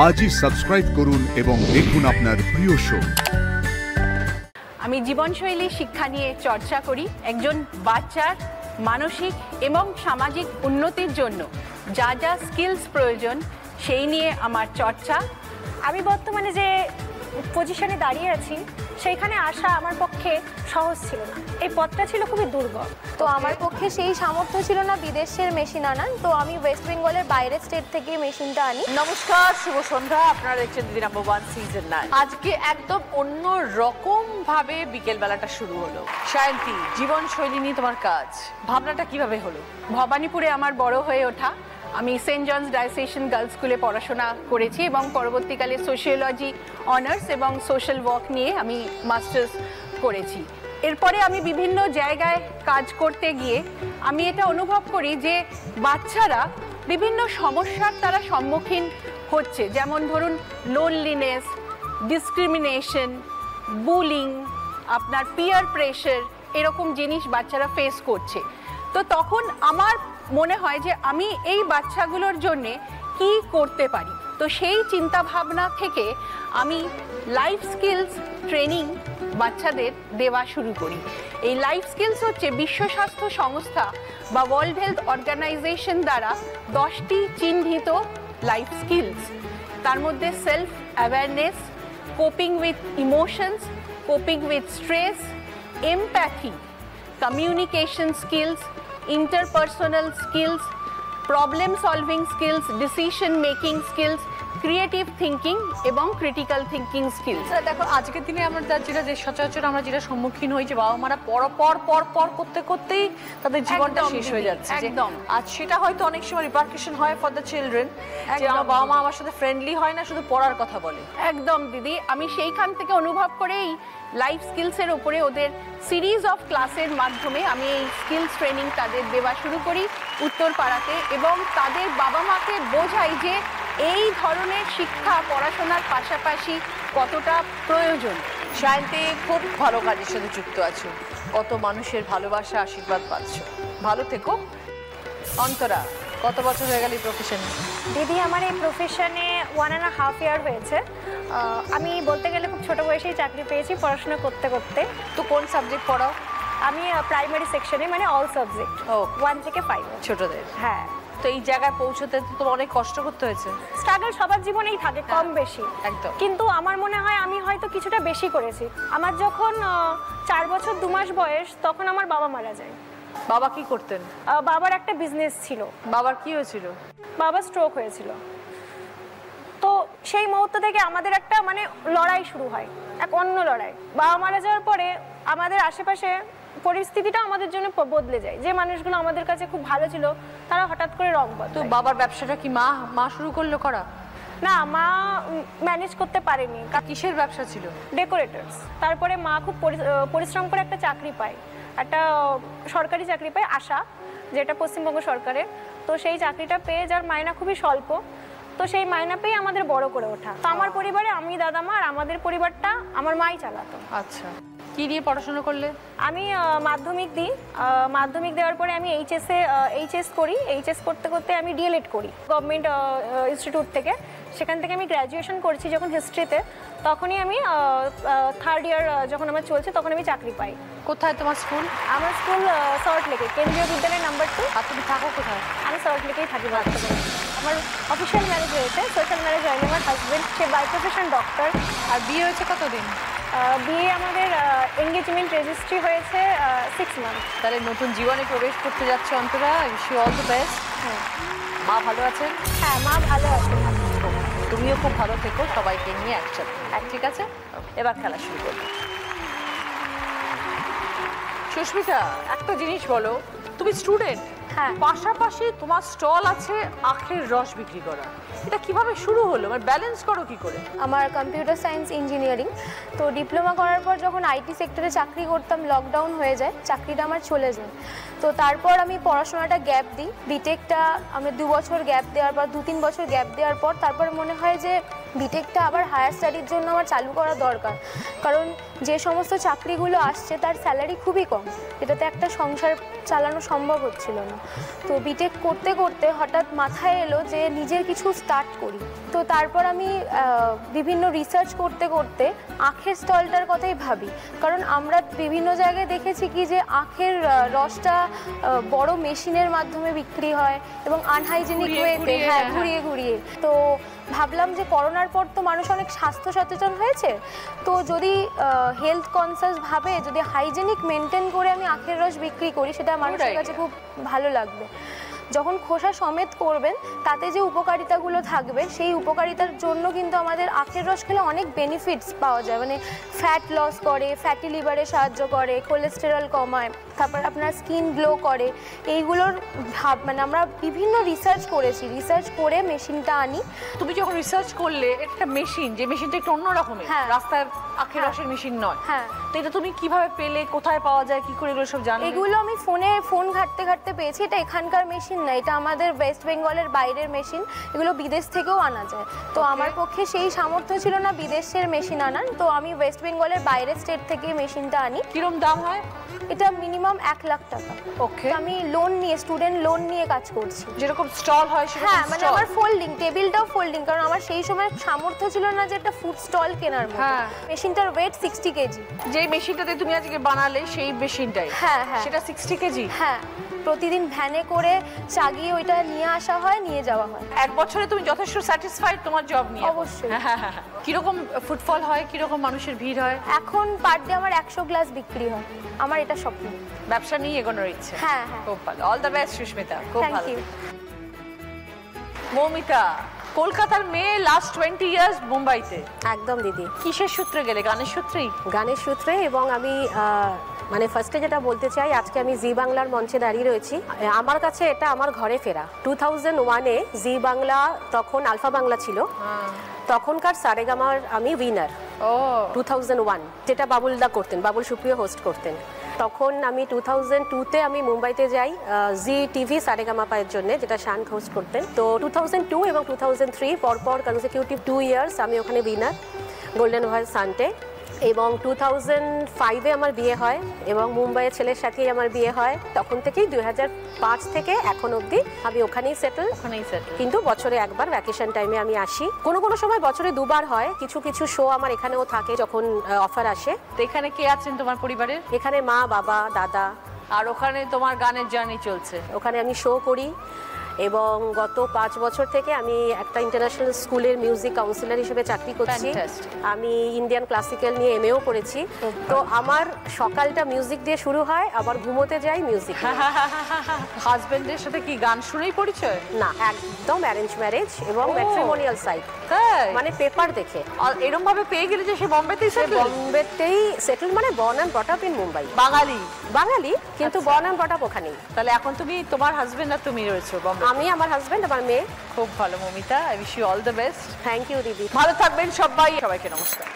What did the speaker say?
আজই সাবস্ক্রাইব করুন এবং দেখুন আপনার প্রিয় শো। আমি জীবনশৈলী শিক্ষা নিয়ে চর্চা করি। একজন বাচ্চার মানসিক এবং সামাজিক উন্নতির জন্য যা যা স্কিলস প্রয়োজন সেই নিয়ে আমার চর্চা। আমি বর্তমানে যে পজিশনে দাঁড়িয়ে আছি সেইখানে আসা আমার পক্ষে সহজ ছিল না। এই পথটা ছিল খুবই দুর্গম, তো আমার পক্ষে সেই সামর্থ্য ছিল না বিদেশের মেশিন আনার, তো আমি ওয়েস্ট বেঙ্গলের বাইরের স্টেট থেকে মেশিনটা আনি। নমস্কার, শুভ সন্ধ্যা। আপনারা দেখছেন দিদি নাম্বার 1 সিজন 9। আজকে একদম অন্য রকম ভাবে বিকেল বেলাটা শুরু হলো। শায়ন্তী, জীবনশৈলী নিয়ে তোমার কাজ, ভাবনাটা কিভাবে হলো? ভবানীপুরে আমার বড় হয়ে ওঠা। আমি সেন্ট জনস ডায়োসেশন গার্লস স্কুলে পড়াশোনা করেছি এবং পরবর্তীকালে সোশিওলজি অনার্স এবং সোশ্যাল ওয়ার্ক নিয়ে আমি মাস্টার্স করেছি। এরপরে আমি বিভিন্ন জায়গায় কাজ করতে গিয়ে আমি এটা অনুভব করি যে বাচ্চারা বিভিন্ন সমস্যার তারা সম্মুখীন হচ্ছে, যেমন ধরুন লোনলিনেস, ডিসক্রিমিনেশন, বুলিং, আপনার পিয়ার প্রেশার, এরকম জিনিস বাচ্চারা ফেস করছে। তো তখন আমার মনে হয় যে আমি এই বাচ্চাগুলোর জন্যে কি করতে পারি। তো সেই চিন্তা ভাবনা থেকে আমি লাইফ স্কিলস ট্রেনিং বাচ্চাদের দেওয়া শুরু করি। এই লাইফ স্কিলস হচ্ছে বিশ্ব স্বাস্থ্য সংস্থা বা ওয়ার্ল্ড হেলথ অর্গানাইজেশন দ্বারা 10টি চিহ্নিত লাইফ স্কিলস। তার মধ্যে self awareness, coping with emotions, coping with stress, empathy, communication skills, interpersonal skills, problem solving skills, decision making skills, creative thinking এবং ক্রিটিক্যাল থিঙ্কিং স্কিলস। দেখো, আজকের দিনে আমরা যে সচরাচর আমরা যেটা সম্মুখীন হই যে বাবা মারা পর করতে করতেই তাদের জীবনটা শেষ হয়ে যাচ্ছে। একদম। আজ সেটা হয়তো অনেক সময় রিপারকাশন হয় ফর দ্য চিলড্রেন, যে আমার বাবা মা আমার সাথে ফ্রেন্ডলি হয় না, শুধু পড়ার কথা বলে। একদম দিদি, আমি সেইখান থেকে অনুভব করেই লাইফ স্কিলসের উপরে ওদের সিরিজ অফ ক্লাসের মাধ্যমে আমি এই স্কিলস ট্রেনিং তাদের দেওয়া শুরু করি উত্তরপাড়াতে, এবং তাদের বাবা মাকে বোঝাই যে এই ধরনের শিক্ষা পড়াশোনার পাশাপাশি কতটা প্রয়োজন। শায়ন্তী, খুব ভালো কাজের সাথে যুক্ত আছো, কত মানুষের ভালোবাসা আশীর্বাদ পাচ্ছ, ভালো থেকো। অন্তরা, কত বছর হয়ে গেল এই প্রফেশনে? দিদি, আমার এই প্রফেশনে 1.5 ইয়ার হয়েছে। আমি বলতে গেলে খুব ছোট বয়সেই চাকরি পেয়েছি পড়াশোনা করতে করতে। তো কোন সাবজেক্ট পড়াও? আমি প্রাইমারি সেকশনে, মানে অল সাবজেক্ট, 1 থেকে 5 ছোটদের। হ্যাঁ। তো এই জায়গায় পৌঁছতে তো অনেক কষ্ট করতে হয়েছে। স্ট্রাগল সবার জীবনেই থাকে, কম বেশি। একদম। কিন্তু আমার মনে হয় আমি হয়তো কিছুটা বেশি করেছি। আমার যখন 4 বছর 2 মাস বয়স, তখন আমার বাবা মারা যায়। বাবা কি করতেন? বাবার একটা বিজনেস ছিল। বাবার কি হয়েছিল? বাবার স্ট্রোক হয়েছিল। তো সেই মুহূর্ত থেকে আমাদের একটা মানে লড়াই শুরু হয়, এক অন্য লড়াই। বাবা মারা যাওয়ার পরে আমাদের আশেপাশে পরিস্থিতিটা আমাদের জন্য বদলে যায়। যে মানুষগুলো আমাদের কাছে খুব ভালো ছিল তারা হঠাৎ করে রং বদলায়। তো বাবার ব্যবসাটা কি মা শুরু করলো করা? না, মা ম্যানেজ করতে পারেনি। কিসের ব্যবসা ছিল? ডেকোরেটরস। তারপরে মা খুব পরিশ্রম করে একটা চাকরি পায়, একটা সরকারি চাকরি পায়, আশা, যেটা পশ্চিমবঙ্গ সরকারের। তো সেই চাকরিটা পেয়ে, যার মায়না খুবই স্বল্প, তো সেই মায়না পেয়ে আমাদের বড় করে ওঠা। তো আমার পরিবারে আমি, দাদা মা আর আমাদের পরিবারটা আমার মাই চালাতো। আচ্ছা, কি দিয়ে পড়াশোনা করলে? আমি মাধ্যমিক দিই। মাধ্যমিক দেওয়ার পরে আমি এইচএস করি। এইচএস করতে করতে আমি ডিএলএড করি গভর্নমেন্ট ইনস্টিটিউট থেকে। সেখান থেকে আমি গ্র্যাজুয়েশন করছি যখন হিস্ট্রিতে, তখনই আমি 3rd ইয়ার যখন আমার চলছে তখন আমি চাকরি পাই। কোথায় তোমার স্কুল? আমার স্কুল সল্ট লেকে, কেন্দ্রীয় বিদ্যালয় নাম্বার 2। আর তুমি থাকো কোথায়? আমি সল্ট লেকেই থাকি বর্তমানে। আমার অফিসিয়াল ম্যারেজ হয়েছে, সোশ্যাল ম্যারেজ হয়নি। আমার হাজব্যান্ড, সে বাই প্রফেশন ডক্টর। আর বিয়ে হয়েছে কতদিন? বিয়ে আমাদের এনগেজমেন্ট রেজিস্ট্রি হয়েছে 6 মান্থ। তাহলে নতুন জীবনে প্রবেশ করতে যাচ্ছে Antara, wish you all the best. হ্যাঁ। মা ভালো আছেন? হ্যাঁ, মা ভালো আছে। তুমিও খুব ভালো থেকো, সবাইকে নিয়ে একসাথে। ঠিক আছে, এবার খেলা শুরু করবো। সুস্মিতা, একটা জিনিস বলো, তুমি স্টুডেন্ট, হ্যাঁ, পাশাপাশি তোমার স্টল আছে আখের রস বিক্রি করা, এটা কিভাবে শুরু হলো? মানে ব্যালেন্স করো কি করে? আমার কম্পিউটার সায়েন্স ইঞ্জিনিয়ারিং, তো ডিপ্লোমা করার পর যখন আইটি সেক্টরে চাকরি করতাম, লকডাউন হয়ে যায়, চাকরিটা আমার চলে যায়। তো তারপর আমি পড়াশোনাটা গ্যাপ দিই। বিটেকটা আমি 2 বছর গ্যাপ দেওয়ার পর, 2-3 বছর গ্যাপ দেওয়ার পর তারপর মনে হয় যে বিটেকটা আবার হায়ার স্টাডির জন্য আমার চালু করা দরকার, কারণ যে সমস্ত চাকরিগুলো আসছে তার স্যালারি খুবই কম, এটাতে একটা সংসার চালানো সম্ভব হচ্ছিল না। তো বিটেক করতে করতে হঠাৎ মাথায় এলো যে নিজের কিছু স্টার্ট করি। তো তারপর আমি বিভিন্ন রিসার্চ করতে করতে আখের স্টলটার কথাই ভাবি, কারণ আমরা বিভিন্ন জায়গায় দেখেছি কি যে আখের রসটা বড় মেশিনের মাধ্যমে বিক্রি হয় এবং আনহাইজেনিক ওয়েতে, হ্যাঁ, ঘুরিয়ে ঘুরিয়ে। তো ভাবলাম যে করোনার পর তো মানুষ অনেক স্বাস্থ্য সচেতন হয়েছে, তো যদি হেলথ কনসাস ভাবে যদি হাইজেনিক মেনটেন করে আমি আখের রস বিক্রি করি, সেটা মানুষের কাছে খুব ভালো লাগবে। যখন খোসা সমেত করবেন তাতে যে উপকারিতাগুলো থাকবে সেই উপকারিতার জন্য কিন্তু আমাদের আখের রস খেলে অনেক বেনিফিটস পাওয়া যায়, মানে ফ্যাট লস করে, ফ্যাটি লিভারে সাহায্য করে, কোলেস্টেরল কমায়, তারপর আপনার স্কিন গ্লো করে। এইগুলোর মানে আমরা বিভিন্ন রিসার্চ করেছি, রিসার্চ করে মেশিনটা আনি। তুমি যখন রিসার্চ করলে একটা মেশিন, যে মেশিনটা একটু অন্য রকমের, রাস্তার আখের রসের মেশিন নয়, হ্যাঁ, তো এটা তুমি কিভাবে পেলে, কোথায় পাওয়া যায়, কি করে এগুলো সব জানো? এগুলো আমি ফোন ঘাটতে ঘাটতে পেয়েছি। এটা এখানকার মেশিন না, এটা আমাদের ওয়েস্ট বেঙ্গলের বাইরের মেশিন, এগুলো বিদেশ থেকেও আনা যায়। তো আমার পক্ষে সেই সামর্থ্য ছিল না বিদেশের মেশিন আনার, তো আমি ওয়েস্ট বেঙ্গলের বাইরের স্টেট থেকে মেশিনটা আনি। কিরম দাম হয়? এটা মিনিমাম 1 লাখ টাকা। ওকে, আমি লোন নিয়ে, স্টুডেন্ট লোন নিয়ে কাজ করছি। যেরকম স্টল হয় সেরকম? হ্যাঁ, মানে আমার ফোল্ডিং, টেবিলটাও ফোল্ডিং, কারণ আমার সেই সময় সামর্থ্য ছিল না যে একটা ফুড স্টল কেনার মতো। মেশিনটার ওয়েট 60 কেজি। যে মেশিনটাতে তুমি আজকে বানালে সেই মেশিনটাই? হ্যাঁ হ্যাঁ, সেটা 60 কেজি? হ্যাঁ, প্রতিদিন ভ্যানে করে চাগিয়ে ওইটা নিয়ে আসা হয়, নিয়ে যাওয়া হয়। এক বছরে তুমি যথেষ্ট স্যাটিসফাইড তোমার জব নিয়ে? অবশ্যই। কিরকম ফুটফল হয়, কিরকম মানুষের ভিড় হয়? এখন পার ডে আমার 100 গ্লাস বিক্রি হয়, আমার এটা স্বপ্ন। ব্যবসা নিয়ে এগোনোর ইচ্ছে? হ্যাঁ হ্যাঁ, খুব ভালো। অল দ্য বেস্ট সুস্মিতা, খুব থ্যাংক ভালো। ইউ। মৌমিতা, কলকাতার মেয়ে, লাস্ট 20 ইয়ার্স মুম্বাইতে। একদম দিদি। কিসের সূত্রে গেলে? গানের সূত্রেই? গানের সূত্রে, এবং আমি মানে ফার্স্টে যেটা বলতে চাই, আজকে আমি জি বাংলার মঞ্চে দাঁড়িয়ে রয়েছি। আমার কাছে এটা আমার ঘরে ফেরা। 2001-এ জি বাংলা, তখন আলফা বাংলা ছিল, তখনকার সারেগামার আমি উইনার। 2001, যেটা বাবুলদা করতেন, বাবুল সুপ্রিয় হোস্ট করতেন। তখন আমি 2002-তে আমি মুম্বাইতে যাই জি টিভি সারেগামাপায়ের জন্য, যেটা শান হোস্ট করতেন। তো 2002 এবং 2003 পরপর কনজিকিউটিভ 2 ইয়ার্স আমি ওখানে উইনার, গোল্ডেন ভয়েস সানডে। এবং 2005-এ আমার বিয়ে হয় এবং মুম্বাইয়ের ছেলের সাথেই আমার বিয়ে হয়। তখন থেকেই 2005 থেকে এখন অবধি আমি ওখানেই সেটেল। কিন্তু বছরে একবার ভ্যাকেশন টাইমে আমি আসি, কোনো কোনো সময় বছরে 2বার হয়। কিছু কিছু শো আমার এখানেও থাকে যখন অফার আসে। তো এখানে কে আছেন তোমার পরিবারের? এখানে মা, বাবা, দাদা। আর ওখানে তোমার গানের জার্নি চলছে? ওখানে আমি শো করি এবং গত 5 বছর থেকে আমি একটা ইন্টারন্যাশনাল স্কুলের মিউজিক কাউন্সিলর হিসেবে চাকরি করছি। আমি ইন্ডিয়ান ক্লাসিক্যাল নিয়ে এমএও করেছি। তো আমার সকালটা মিউজিক দিয়ে শুরু হয়, আবার ঘুমোতে যাই মিউজিক। হাজবেন্ডের সাথে কি গান শুনেই পরিচয়? না, একদম অ্যারেঞ্জ ম্যারেজ এবং ম্যাট্রিমোনিয়াল সাইট, মানে পেপার দেখে। আর এরকম ভাবে পেয়ে গেলে যে সে বোম্বেতেই সেটেল? বোম্বেতেই সেটেল, মানে born and brought up in Mumbai. বাঙালি? বাঙালি, কিন্তু বর্ন অ্যান্ড ব্রট আপ ওখানেই। তাহলে এখন তুমি, তোমার হাজবেন্ড আর তুমি রয়েছো বোম্বে? আমি, আমার হাজবেন্ড, আমার মেয়ে। খুব ভালো Moumita, I wish you all the best. Thank you দিদি। ভালো থাকবেন সবাই, সবাইকে নমস্কার।